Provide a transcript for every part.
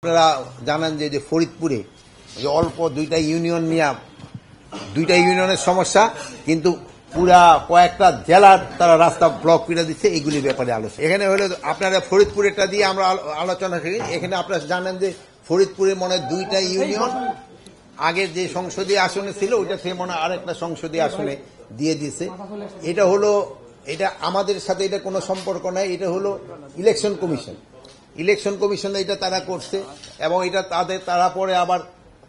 আপনারা জানেন যে ফরিদপুরে যে অল্প দুইটা ইউনিয়ন নিয়ে দুইটা ইউনিয়নের সমস্যা, কিন্তু পুরা কয়েকটা জেলার তারা রাস্তা ব্লক করে দিচ্ছে। এইগুলির ব্যাপারে আলোচনা এখানে হলে আপনারা ফরিদপুরেরটা দিয়ে আমরা আলোচনা করি। এখানে আপনারা জানেন যে ফরিদপুরে মনে হয় দুইটা ইউনিয়ন আগের যে সংসদীয় আসনে ছিল ওইটা থেকে মনে হয় আরেকটা সংসদীয় আসনে দিয়ে দিয়েছে। এটা হলো, এটা আমাদের সাথে এটা কোনো সম্পর্ক নাই। এটা হলো ইলেকশন কমিশন এটা তারা করছে এবং এটা তারা পরে আবার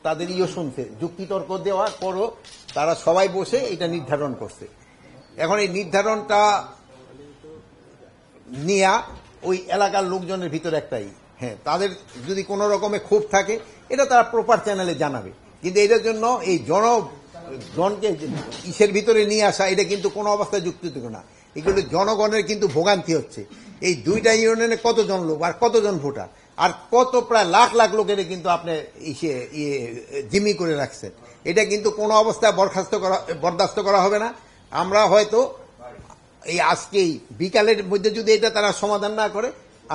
তাদের শুনছে, যুক্তিতর্ক দেওয়ার পরও তারা সবাই বসে এটা নির্ধারণ করছে। এখন এই নির্ধারণটা নিয়ে ওই এলাকার লোকজনের ভিতরে একটাই তাদের যদি কোনো রকমের ক্ষোভ থাকে এটা তারা প্রপার চ্যানেলে জানাবে, কিন্তু এটার জন্য এই জনকে ইসের ভিতরে নিয়ে আসা এটা কিন্তু কোনো অবস্থায় যুক্তিযুক্ত না। এগুলো জনগণের কিন্তু ভোগান্তি হচ্ছে। এই দুইটা ইউনিয়নে কতজন লোক আর কতজন ভোটার আর কত প্রায় লাখ লাখ লোকের কিন্তু আপনি জিম্মি করে রাখছেন। এটা কিন্তু কোনো অবস্থায় বরদাস্ত করা হবে না। আমরা হয়তো এই আজকেই বিকালের মধ্যে যদি এটা তারা সমাধান না করে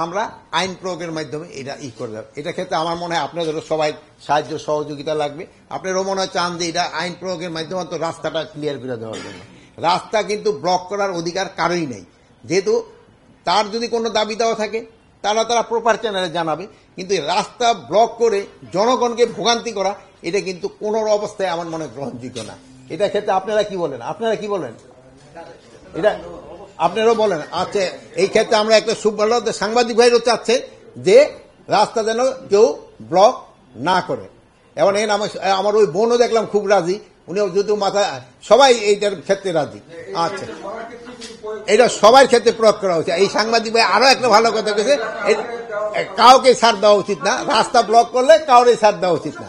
আমরা আইন প্রয়োগের মাধ্যমে এটা করে দেব। এটা ক্ষেত্রে আমার মনে হয় আপনাদেরও সবাই সাহায্য সহযোগিতা লাগবে। আপনারও মনে হয় চান যে এটা আইন প্রয়োগের মাধ্যমে তো রাস্তাটা ক্লিয়ার করে দেওয়ার জন্য। রাস্তা কিন্তু ব্লক করার অধিকার কারোই নেই, যেহেতু তার যদি কোনো দাবি দেওয়া থাকে তারা প্রপার চ্যানেলে জানাবে, কিন্তু রাস্তা ব্লক করে জনগণকে ভোগান্তি করা এটা কিন্তু কোনো অবস্থায় আমার মনে গ্রহণযোগ্য না। এটা ক্ষেত্রে আপনারা কি বলেন? এটা আপনারাও বলেন। আচ্ছা, এই ক্ষেত্রে আমরা একটা সুভালো সাংবাদিক ভাইরও চাচ্ছে যে রাস্তা যেন কেউ ব্লক না করে। এবং আমার ওই বোনও দেখলাম খুব রাজি, উনিও যদি মাথা সবাই এইটার ক্ষেত্রে রাজি। আচ্ছা, এটা সবার ক্ষেত্রে প্রয়োগ করা উচিত। এই সাংবাদিক ভাই আরো একটা ভালো কথা বলেছে, কাউকে ছাড় দেওয়া উচিত না। রাস্তা ব্লক করলে কাউকে ছাড় দেওয়া উচিত না।